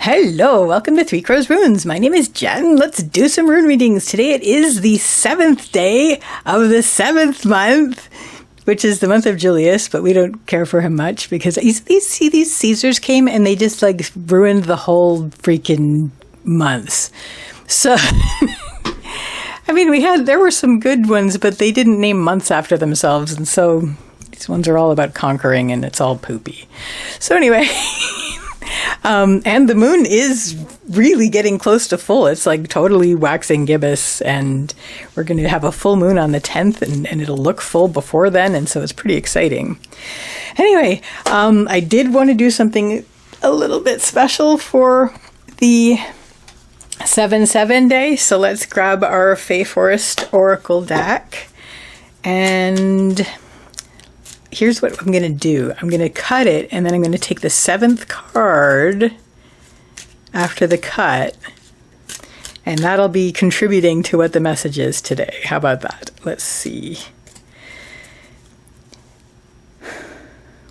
Hello, welcome to Three Crows Runes. My name is Jen. Let's do some rune readings. Today it is the 7th day of the 7th month, which is the month of Julius, but we don't care for him much because these Caesars came and they just like ruined the whole freaking months. So, I mean, there were some good ones, but they didn't name months after themselves. And so these ones are all about conquering and it's all poopy. So anyway, and the moon is really getting close to full. It's like totally waxing gibbous, and we're going to have a full moon on the 10th, and it'll look full before then, and so it's pretty exciting. Anyway, I did want to do something a little bit special for the 7/7 day, so let's grab our Fae Forest Oracle deck, and here's what I'm going to do. I'm going to cut it, and then I'm going to take the 7th card after the cut, and that'll be contributing to what the message is today. How about that? Let's see.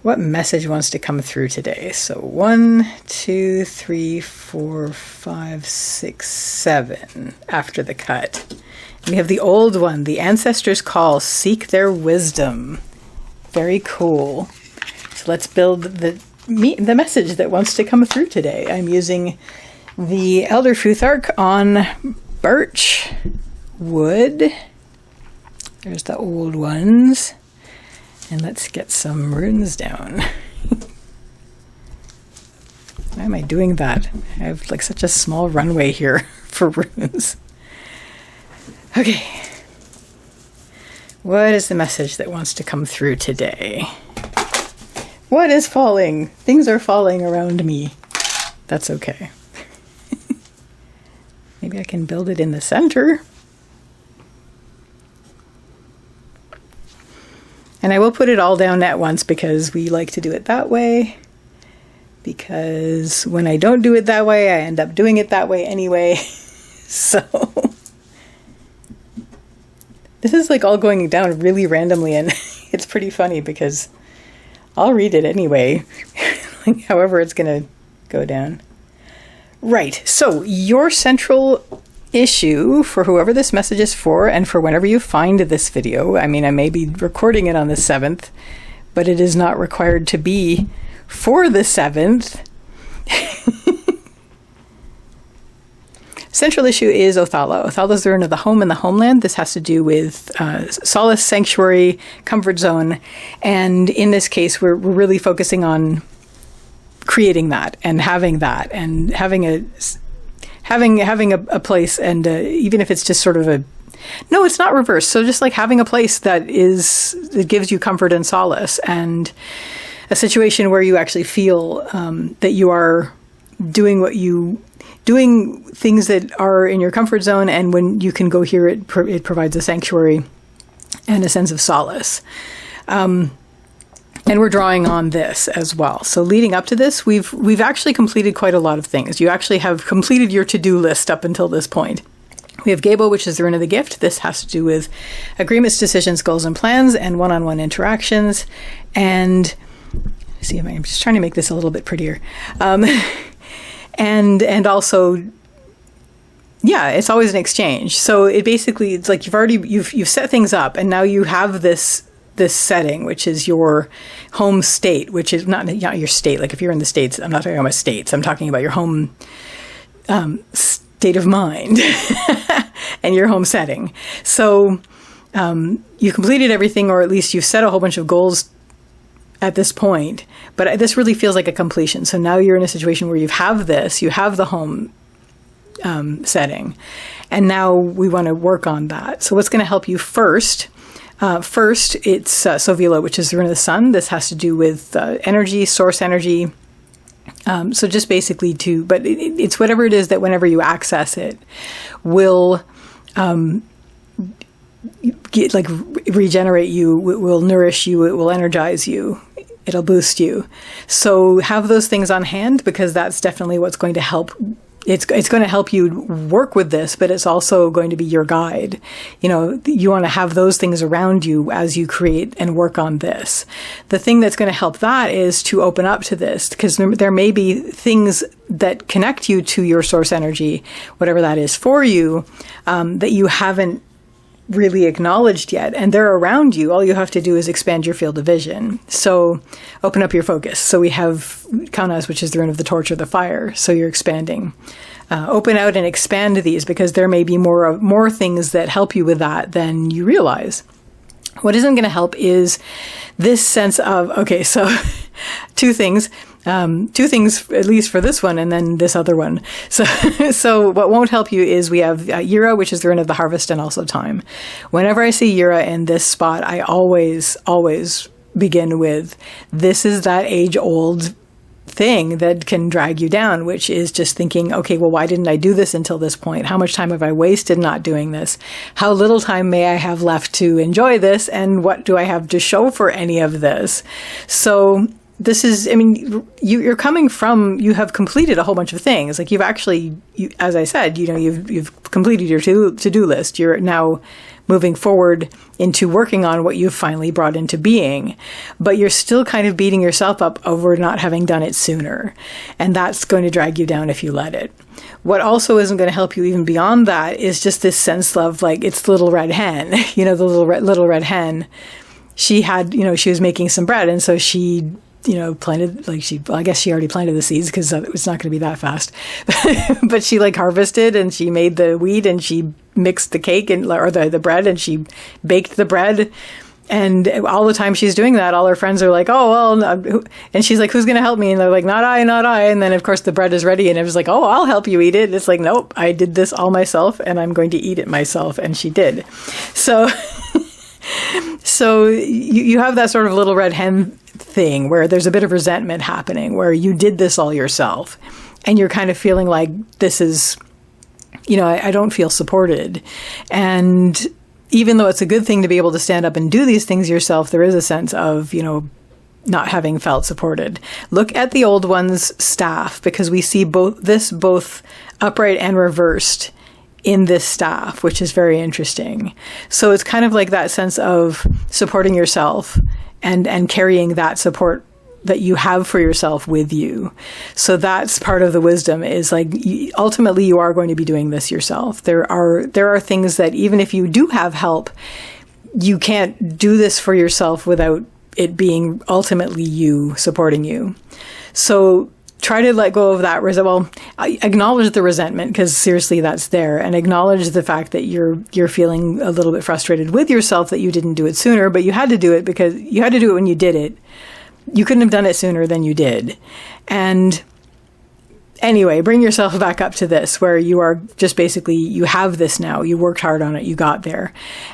What message wants to come through today? So 1, 2, 3, 4, 5, 6, 7 after the cut. We have the old one, the ancestors' call, seek their wisdom. Very cool. So let's build the message that wants to come through today. I'm using the Elder Futhark on birch wood. There's the old ones. And let's get some runes down. Why am I doing that? I have like such a small runway here for runes. Okay. What is the message that wants to come through today? What is falling? Things are falling around me. That's okay. Maybe I can build it in the center. And I will put it all down at once because we like to do it that way. Because when I don't do it that way, I end up doing it that way anyway. So this is like all going down really randomly, and it's pretty funny because I'll read it anyway, like however it's going to go down. Right, so your central issue for whoever this message is for, and for whenever you find this video, I mean, I may be recording it on the 7th, but it is not required to be for the 7th. Central issue is Othala. Othala is the rune of the home and the homeland. This has to do with solace, sanctuary, comfort zone. And in this case, we're really focusing on creating that and having having a place, and even if it's just sort of no, it's not reversed. So just like having a place that gives you comfort and solace, and a situation where you actually feel that you are doing things that are in your comfort zone, and when you can go here, it provides a sanctuary and a sense of solace. And we're drawing on this as well. So leading up to this, we've actually completed quite a lot of things. You actually have completed your to-do list up until this point. We have Gable, which is the rune of the gift. This has to do with agreements, decisions, goals, and plans, and one-on-one interactions. And see, I'm just trying to make this a little bit prettier. And also, yeah, it's always an exchange. So it's like you've set things up, and now you have this setting, which is your home state, which is not your state. Like if you're in the States, I'm not talking about states. I'm talking about your home state of mind and your home setting. So you completed everything, or at least you've set a whole bunch of goals at this point, but this really feels like a completion. So now you're in a situation where you have the home setting, and now we want to work on that. So what's going to help you first? First, it's Sovila, which is the rune of the sun. This has to do with energy, source energy. So just basically but it's whatever it is that whenever you access it will regenerate you, it will nourish you, it will energize you, it'll boost you. So have those things on hand, because that's definitely what's going to help it's going to help you work with this, but it's also going to be your guide. You want to have those things around you as you create and work on this. The thing that's going to help that is to open up to this, because there may be things that connect you to your source energy, whatever that is for you, that you haven't really acknowledged yet, and they're around you. All you have to do is expand your field of vision. So open up your focus. So we have Kaunas, which is the rune of the torch or the fire. So you're expanding. Open out and expand these, because there may be more things that help you with that than you realize. What isn't going to help is this sense of, okay, so two things, at least for this one, and then this other one. So what won't help you is we have Yira, which is the rune of the harvest, and also time. Whenever I see Yira in this spot, I always begin with, this is that age-old thing that can drag you down, which is just thinking, okay, well, why didn't I do this until this point? How much time have I wasted not doing this? How little time may I have left to enjoy this? And what do I have to show for any of this? So this is, you're coming from, you have completed a whole bunch of things. Like as I said, you've completed your to-do list. You're now moving forward into working on what you've finally brought into being, but you're still kind of beating yourself up over not having done it sooner. And that's going to drag you down if you let it. What also isn't going to help you even beyond that is just this sense of like, it's the little red hen, the little red hen. She had, she was making some bread, and so she planted, I guess she already planted the seeds, because it's not going to be that fast. But she harvested, and she made the wheat, and she mixed the cake or the bread, and she baked the bread. And all the time she's doing that, all her friends are like, oh, well, and she's like, who's going to help me? And they're like, not I, not I. And then of course the bread is ready, and it was like, oh, I'll help you eat it. And it's like, nope, I did this all myself, and I'm going to eat it myself. And she did. So, so you have that sort of little red hen thing where there's a bit of resentment happening, where you did this all yourself, and you're kind of feeling like this is, I don't feel supported. And even though it's a good thing to be able to stand up and do these things yourself, there is a sense of, not having felt supported. Look at the old one's staff, because we see both upright and reversed in this staff, which is very interesting. So it's kind of like that sense of supporting yourself and carrying that support that you have for yourself with you. So that's part of the wisdom, is ultimately you are going to be doing this yourself. There are things that even if you do have help, you can't do this for yourself without it being ultimately you supporting you. So try to let go of that. Acknowledge the resentment, because seriously, that's there, and acknowledge the fact that you're feeling a little bit frustrated with yourself that you didn't do it sooner, but you had to do it because you had to do it when you did it. You couldn't have done it sooner than you did. And anyway, bring yourself back up to this, where you are just basically, you have this now, you worked hard on it, you got there,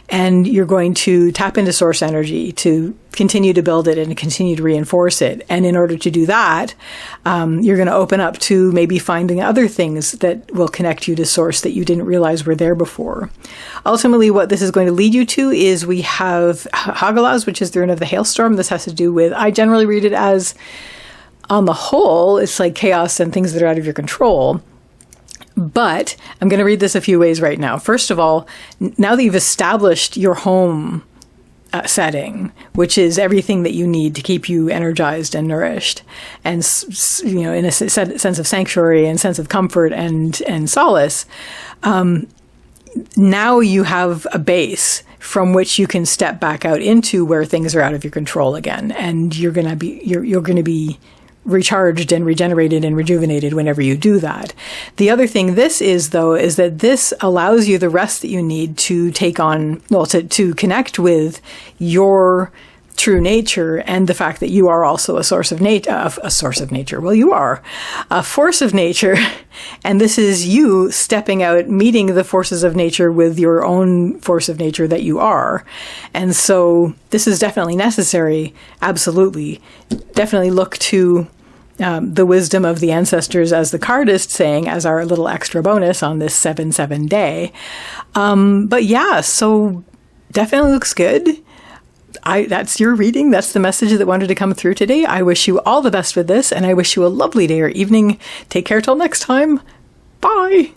and you're going to tap into source energy to continue to build it and continue to reinforce it. And in order to do that, you're going to open up to maybe finding other things that will connect you to source that you didn't realize were there before. Ultimately, what this is going to lead you to is we have Hagalaz, which is the rune of the hailstorm. This has to do with, I generally read it as, on the whole, it's like chaos and things that are out of your control. But I'm going to read this a few ways right now. First of all, now that you've established your home setting, which is everything that you need to keep you energized and nourished, and in a sense of sanctuary and sense of comfort and solace, now you have a base from which you can step back out into where things are out of your control again, and you're going to be recharged and regenerated and rejuvenated whenever you do that. The other thing this is, though, is that this allows you the rest that you need to take on, to connect with your true nature, and the fact that you are also a source of nature. Well, you are a force of nature, and this is you stepping out, meeting the forces of nature with your own force of nature that you are. And so this is definitely necessary. Absolutely. Definitely look to the wisdom of the ancestors, as the card is saying, as our little extra bonus on this 7/7 day. But yeah, so definitely looks good. That's your reading. That's the message that wanted to come through today. I wish you all the best with this, and I wish you a lovely day or evening. Take care till next time. Bye!